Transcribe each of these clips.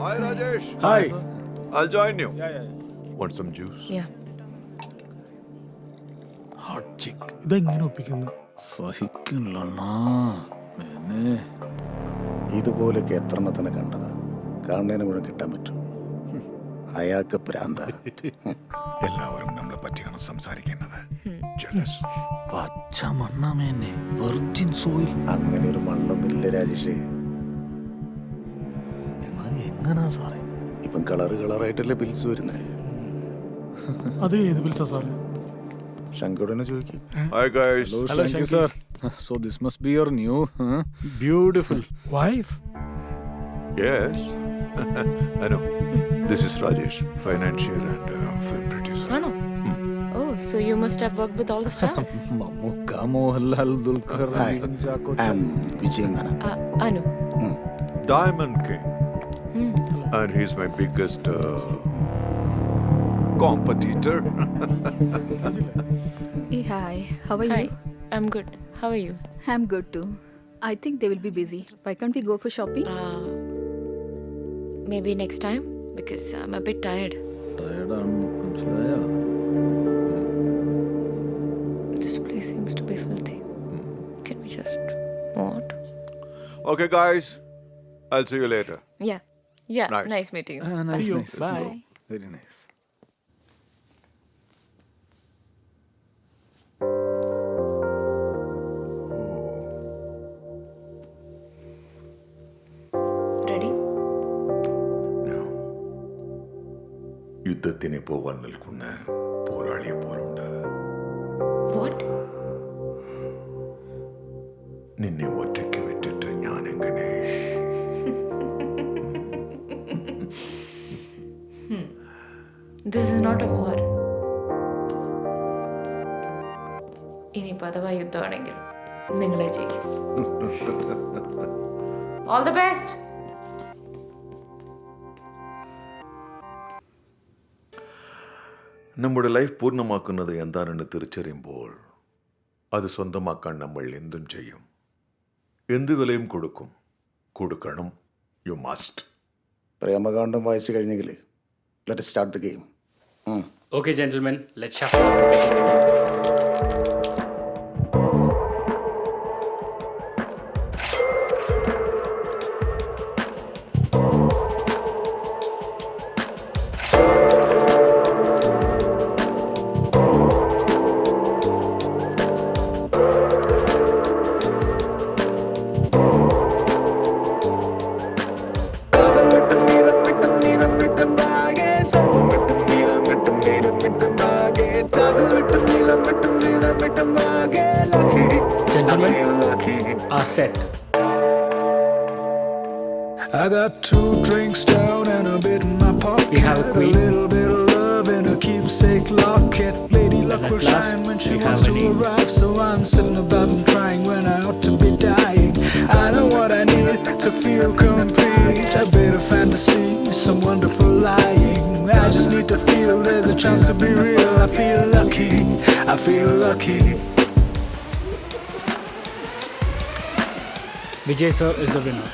Hi, Rajesh. Hi. I'll join you. Yeah. Want some juice? Yeah. Hot chick. ഇതെങ്ങനെ ഒപ്പിക്കുന്നു? സഹിക്കില്ലണ്ണാ. ഇതുപോലൊക്കെ എത്രണ്ണത്തിനെ കണ്ടത് കാണുന്നതിന് മുഴുവൻ കിട്ടാൻ പറ്റും. അയാൾക്ക് പ്രാന്ത. എല്ലാവരും നമ്മളെ പറ്റിയാണ് സംസാരിക്കുന്നത്. Jealous. പച്ച മണ്ണാമേനെ വെർജിൻ സോയിൽ. അങ്ങനെ ഒരു മണ്ണൊന്നുമില്ല രാജേഷേ. എന്നാലും എങ്ങനാ സാറേ? ഇപ്പം കളറായിട്ടല്ലേ ബിൽസ് വരുന്നേ. അത് ഏത് ബിൽസാ സാറേ? ശങ്കരോടനെ ചോദിക്കും. Hi, guys. Hello, Shanky sir. So this must be your new, Beautiful wife. Yes. I know. This is Rajesh, financier and film producer. Anu. Oh, so you must have worked with all the stars. Mammukka, Mohanlal, Dulquer, Chacko. Vijayan Menon. Anu. Diamond King. And he's my biggest competitor. Hey, hi. How are Hi. you? I'm good. How are you? I'm good too. I think they will be busy. Why can't we go for shopping? Maybe next time because I'm a bit tired. ടയർഡാണെന്ന് മനസ്സിലായോ? This place seems to be filthy. Can we just what? Okay, guys. I'll see you later. Yeah. Yeah. Nice. Nice meeting you. Nice, See you. nice. Bye. Very nice. Ready? No. യുദ്ധത്തിന് പോവാൻ നിൽക്കുന്ന പോരാളിയെ പോലുണ്ട്. What? നിന്നെ ഒറ്റയ്ക്ക് വിട്ടിട്ട് ഞാൻ എങ്ങനെ? This is not a war. ഇനിയിപ്പോൾ അഥവാ യുദ്ധമാണെങ്കിലും നിങ്ങളെ ജയിക്കും. All the best. നമ്മുടെ ലൈഫ് പൂർണ്ണമാക്കുന്നത് എന്താണെന്ന് തിരിച്ചറിയുമ്പോൾ അത് സ്വന്തമാക്കാൻ നമ്മൾ എന്തും ചെയ്യും. എന്ത് വിലയും കൊടുക്കണം. You must. പ്രേമകാന്ഡം വായിച്ചു കഴിഞ്ഞെങ്കിൽ let start the game. Okay, gentlemen, let's shuffle. Gentlemen, are set. I got 2 drinks down and a bit in my pocket. We have a queen. little bit of love in a keepsake locket. Lady luck at will last, shine when she we wants have to an angel. arrive. So I'm sitting about and crying when I ought to be dying. I know what I need to feel complete. A bit of fantasy, some wonderful lying. I just need to feel there's a chance to be real. I feel lucky. Vijay sir is the winner.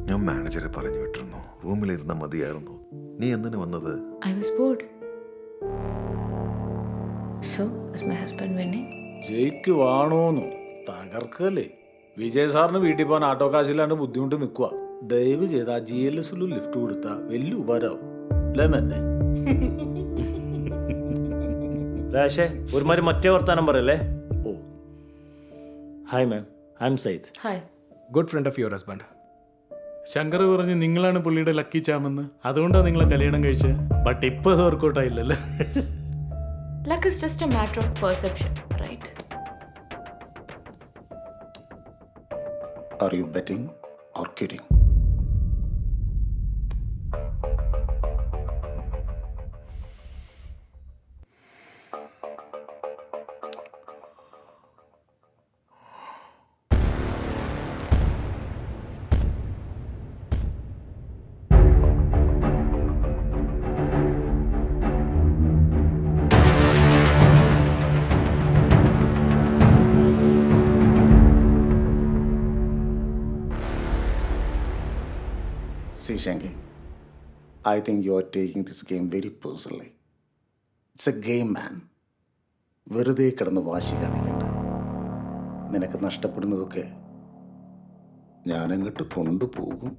ഞാൻ മാനേജറെ പറഞ്ഞു വിട്ടിരുന്നു, റൂമിലിരുന്ന മതിയായിരുന്നു. നീ എന്തിനു വന്നത്? I was bored. So, is my husband winning? ജയിക്ക് വാണോന്നോ? തകർക്കല്ലേ? Vijay സാറിന് വീട്ടിൽ പോകാൻ ആട്ടോ കാശില്ലാണ്ട് ബുദ്ധിമുട്ട് നിൽക്കുക. ദയവ് ചെയ്ത് ആ GLS ലിഫ്റ്റ് കൊടുത്താ വലിയ ഉപകാരമാവും. ലെമന്നെ രാശേ ഒരുമാതിരി മറ്റേ വർത്താനം പറയല്ലേ? Oh hi ma'am, I am Sayyid. Hi. Good friend of your husband. Shankar പറഞ്ഞ് നിങ്ങളാണ് പുള്ളിയുടെ ലക്കി ചാമെന്ന്. അതുകൊണ്ടാണ് നിങ്ങളെ കല്യാണം കഴിച്ചത്. ബട്ട് ഇപ്പോൾ അത് workout ആയില്ലല്ലോ. Luck is just a matter of perception, right? Are you betting or kidding? See, Shanky, I think you are taking this game very personally. It's a game, man. വെറുതെ കിടന്ന് വാശി കാണിക്കണ്ട. നിനക്ക് നഷ്ടപ്പെടുന്നതൊക്കെ ഞാനങ്ങോട്ട് കൊണ്ടുപോകും.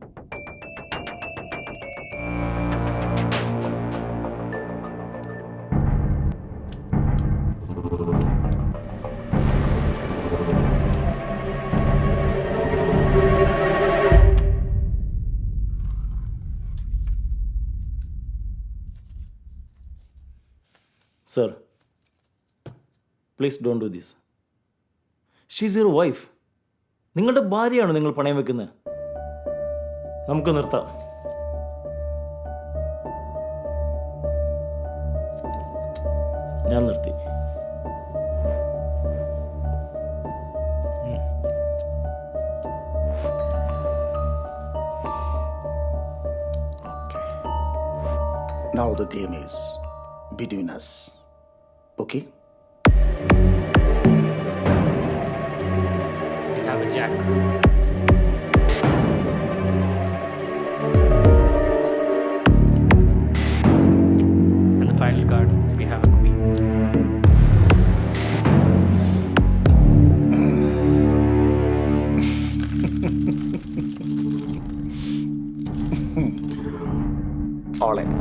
Sir, please don't do this. She's your wife. നിങ്ങളുടെ ഭാര്യയാണ് നിങ്ങൾ പണയം വെക്കുന്നത്. നമുക്ക് നിർത്താം. ഞാൻ നിർത്തി. Now the game is between us. Okay? We have a jack. And the final card, we have a queen. All in.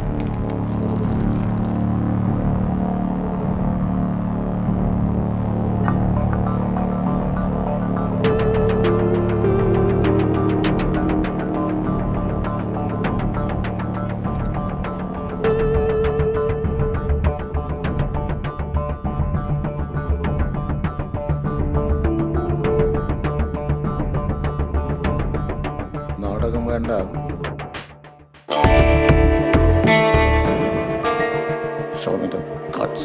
നാടകം വേണ്ട. Show me the guts.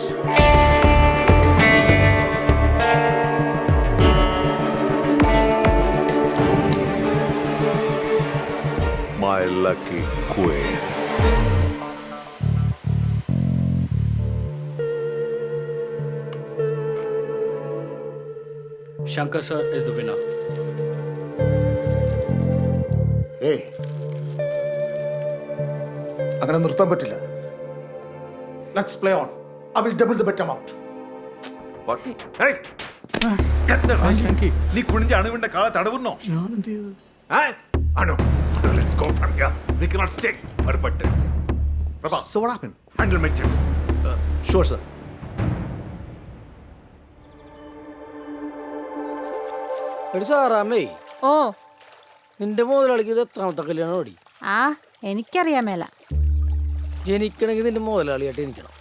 My lucky queen. Shankar sir is the winner. ഏയ്, അങ്ങനെ നിർത്താൻ പറ്റില്ല. Let's play on. I will double the bet amount. What? Hey! നീ കുണിഞ്ഞ അണുവിന്റെ കാല തടവുന്നോ? Anu, let's go from here. We cannot stay. Perfect. Prabha, so what happened? Handle my chips. Sure sir. എടി സാറാമ്മേ, ഓ നിന്റെ മുതലാളിക്ക് ഇത് എത്രാമത്തെ കല്യാണം ഓടി? ആ എനിക്കറിയാൻ മേല. ജനിക്കണമെങ്കിൽ നിന്റെ മുതലാളിയായിട്ട് ജനിക്കണം.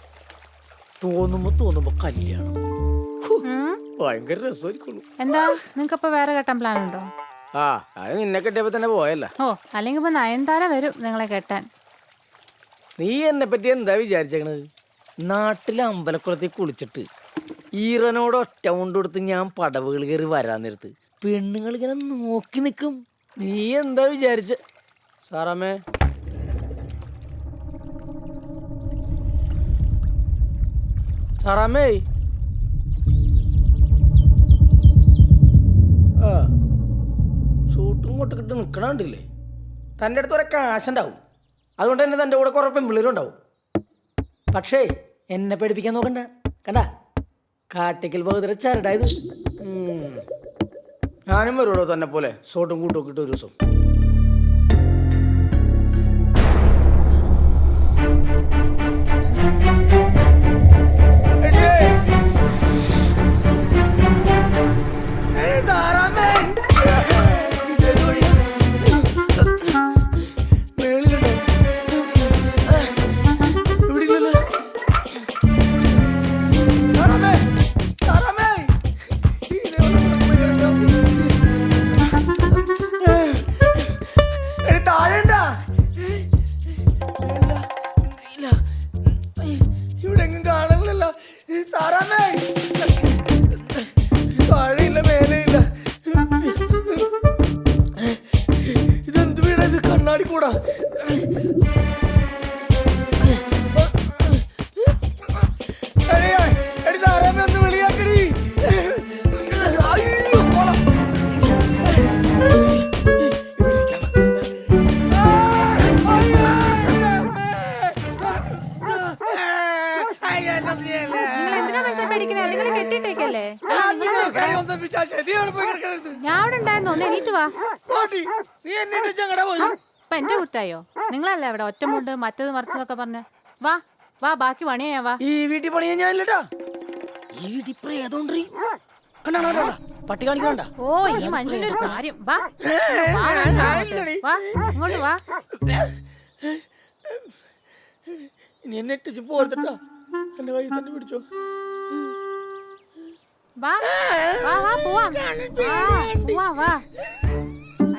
തോന്നുമ്പോ കല്യാണം. ഹു, ഭയങ്കര രസമായിരിക്കുള്ളൂ. എന്താ നിങ്ങൾക്കപ്പോ വേറെ കെട്ടാൻ പ്ലാൻ ഉണ്ടോ? ആ, അത് നിന്നെ കെട്ടിയപ്പോ തന്നെ പോയല്ല. ഓ അല്ലെങ്കിൽ ഇപ്പൊ നയൻതാര വരും നിങ്ങളെ കെട്ടാൻ. നീ എന്നെ പറ്റി എന്താ വിചാരിച്ചേക്കണത്? നാട്ടിലെ അമ്പലക്കുളത്തിൽ കുളിച്ചിട്ട് ഈറനോട് ഒറ്റ കൊണ്ട് കൊടുത്ത് ഞാൻ പടവുകൾ കയറി വരാൻ നേരത്ത് പെണ്ണുങ്ങൾ ഇങ്ങനെ നോക്കി നിൽക്കും. നീ എന്താ വിചാരിച്ച? സാറാമ്മേ, സാറാമ്മേ, ആ സൂട്ടും കൊട്ടിക്കിട്ട് നിൽക്കണണ്ടില്ലേ? തൻ്റെ അടുത്ത് കുറെ കാശുണ്ടാവും, അതുകൊണ്ട് തന്നെ തൻ്റെ കൂടെ കുറെ പെമ്പിള്ളേരും ഉണ്ടാവും. പക്ഷേ എന്നെ പേടിപ്പിക്കാൻ നോക്കണ്ട. കണ്ട കാട്ടിക്കൽ ബഹുദര ചരടായത്. ഞാനും വരുവോ തന്നെ പോലെ സോട്ടും കൂട്ടും ഒക്കെ ഇട്ട് ഒരു ദിവസം. ഇവിടെ എങ്ങും കാണല്ലേ? നിങ്ങൾ എന്തിനാ മനുഷ്യൻ പേടിക്കണേ? നിങ്ങൾ കെട്ടിട്ടേക്കല്ലേ? ഞാൻ അവിടെ ഉണ്ടായിരുന്നു. ഒന്ന് എണീറ്റ് വാ. നീ എന്നിട്ട് ചങ്ങട പോയി. ഇപ്പൊ എന്റെ കുറ്റായോ? നിങ്ങളല്ലേ അവിടെ ഒറ്റമുണ്ട് മറ്റത് മറിച്ചതൊക്കെ പറഞ്ഞ്. വാ വാ, ബാക്കി പണിയാ. വാ. ഈ വീട്ടിൽ പണിയാ ഞാനില്ലട്ടാ. ഈ വീട്ടിൽ പ്രേതോണ്ടീ കണ്ടാ പട്ടി കാണിക്കണ്ട. ഓ, ഈ മനുഷ്യന്റെ ഒരു കാര്യം. വാ വാ, വാ ഇങ്ങോട്ട് വാ. ഇനി എന്നെ ഇട്ടിച്ച് പോരത്തട്ടാ. എന്റെ കൈ തന്നെ പിടിച്ചോ. വാ വാ വാ, പോവാം. വാ വാ.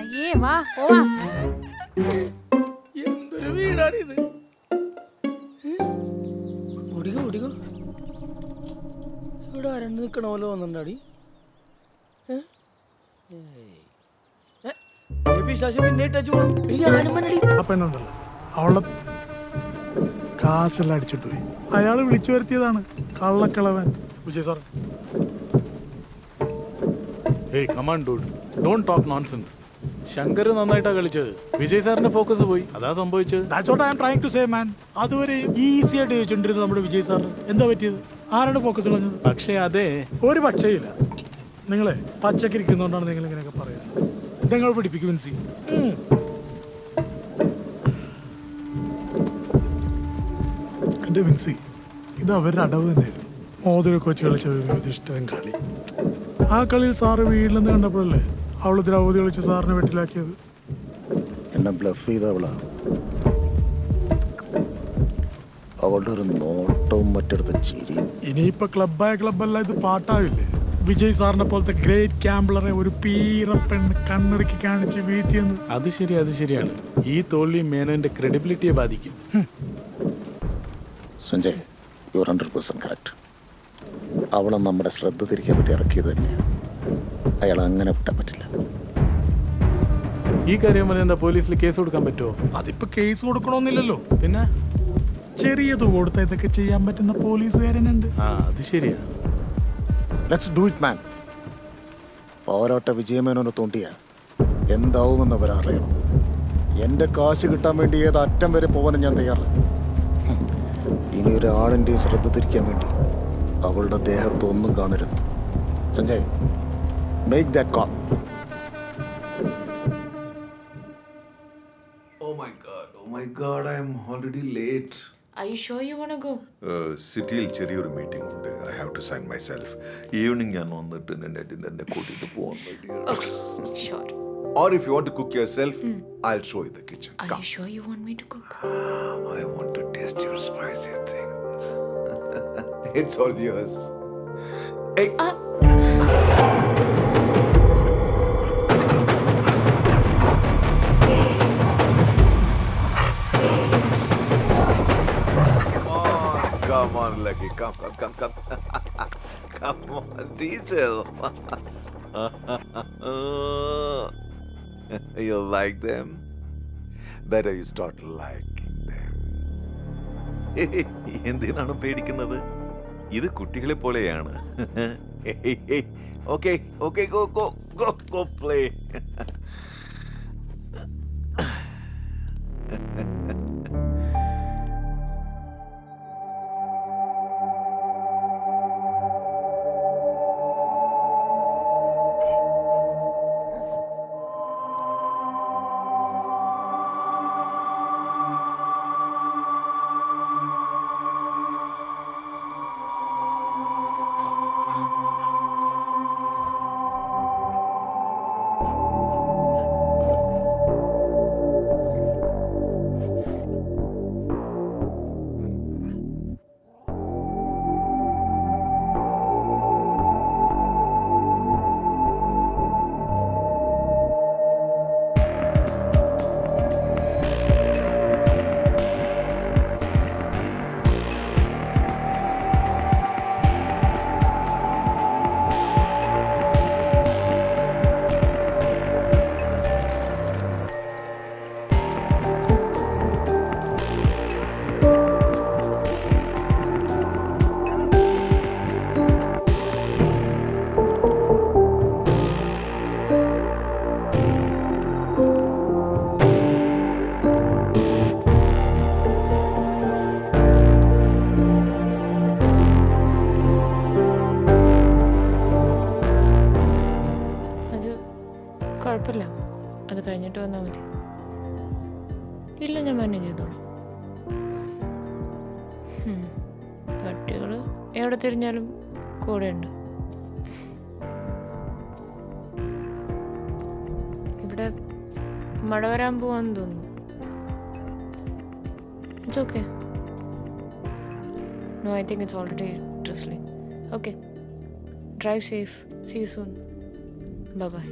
അയ്യേ, വാ പോവാം. എന്തൊരു വീടാണിത്. ഓടിക്കോ ഓടിക്കോ. ഇവിടെ ആരണ്ട് നിക്കണ പോലെ തോന്നുന്നുണ്ടാടി. പിന്നെ ഇട്ടു പോണം. എനിക്ക് ആരും മന്നടി. ആ പെണ്ണുണ്ടല്ലോ, അവളെ കാശെല്ലാം അടിച്ചിട്ട് പോയി. അയാള് വിളിച്ചു വരുത്തിയതാണ്, കള്ളക്കിളവൻ. Vijay sir, hey come on dude, don't talk nonsense. Shankar നന്നായിട്ടാ കളിച്ചത്. വിജയ് സാറിന്റെ ഫോക്കസ് പോയി, അതാ സംഭവിച്ചത്. That's what I am trying to say man. അതുവരെ ഈസി ആയിട്ട് ചോദിച്ചോണ്ടിരുന്നത് നമ്മുടെ വിജയ് സാറിന് എന്താ പറ്റിയത്? ആരാണ് ഫോക്കസ് കളഞ്ഞത്? പക്ഷേ അതെ, ഒരു പക്ഷേയില്ല. നിങ്ങളെ പച്ചക്കിരിക്കുന്നോണ്ടാണ് നിങ്ങൾ ഇങ്ങനെയൊക്കെ പറയുന്നത്. നിങ്ങൾ പിടിപ്പിക്കും വിൻസി. എന്റെ വിൻസി, ഇത് അവരുടെ അടവ് തന്നെയായിരുന്നു. മോതിരൊക്കെ വെച്ച് കളിച്ച ഇഷ്ടം കളി. ആ കളിയിൽ സാറ് വീട്ടിലെന്ന് കണ്ടപ്പോഴല്ലേ അവള് ദ്രൗപതി കളിച്ച് സാറിനെ വെട്ടിലാക്കിയത്. എന്നെ ബ്ലഫ് ചെയ്തവളാ. അവളുടെ ഒരു നോട്ടവും മറ്റടുത്ത ചിരിയും. ഇനിയിപ്പോ ക്ലബായ ക്ലബല്ല, ഇത് പാട്ടാവില്ലേ? വിജയ് സാറിനെ പോലത്തെ ഗ്രേറ്റ് ക്യാമ്പിളറെ ഒരു പീറ പെണ്ണ് കണ്ണിറുക്കി കാണിച്ച് വീഴ്ത്തിയെന്ന്. അത് ശരിയാണ്. ഈ തോൽവി മേനോന്റെ ക്രെഡിബിലിറ്റിയെ ബാധിക്കും. Sanjay, you 100% correct. അവളെ നമ്മുടെ ശ്രദ്ധ തിരിക്കാൻ വേണ്ടി ഇറക്കിയത് തന്നെയാണ്. അയാൾ അങ്ങനെ വിട്ടാൻ പറ്റില്ല. ഈ കാര്യം പോലെ എന്താ പോലീസിൽ കേസ് കൊടുക്കാൻ പറ്റുമോ? അതിപ്പോ കേസ് കൊടുക്കണമെന്നില്ലല്ലോ. പിന്നെ ചെറിയ തുക കൊടുത്താൽ ഇതൊക്കെ ചെയ്യാൻ പറ്റുന്ന പോലീസുകാരനുണ്ട്. അത് ശരിയാ. Let's do it man. പോരാട്ട വിജയമേനോനെ തോണ്ടിയ എന്താവുമെന്ന് അവരറിയണം. എൻ്റെ കാശ് കിട്ടാൻ വേണ്ടി ഏത് അറ്റം വരെ പോകാനും ഞാൻ തയ്യാറാണ്. ഇനി ഒരാളിൻ്റെ ശ്രദ്ധ തിരിക്കാൻ വേണ്ടി അവളുടെ ദേഹത്ത് ഒന്നും കാണരുത്. Sanjay, make that call. Oh my god, I am already late. Are you sure you want to go? സിറ്റിയിൽ ചെറിയൊരു മീറ്റിംഗ് ഉണ്ട്. I have to sign myself. Evening ഞാൻ വന്നിട്ട് എന്നെ കൂട്ടിയിട്ട് പോകാൻ വേണ്ടി. Okay, sure. Or if you want to cook yourself, I'll show you the kitchen. Are Come. you sure you want me to cook? I want to taste your spicy things. It's all yours. Hey. Come on, Lucky. Come. Come on, Diesel. You like them? Better you start liking them. എന്തിനാണ് പേടിക്കുന്നത്? ഇത് കുട്ടികളെ പോലെയാണ്. Okay, go play. എവിടെ തിരിഞ്ഞാലും കൂടെയുണ്ട്. ഇവിടെ മഴ വരാൻ പോവാന്ന് തോന്നുന്നു. It's okay. No, I think it's already drizzling. Okay. Drive safe. See you soon. Bye-bye.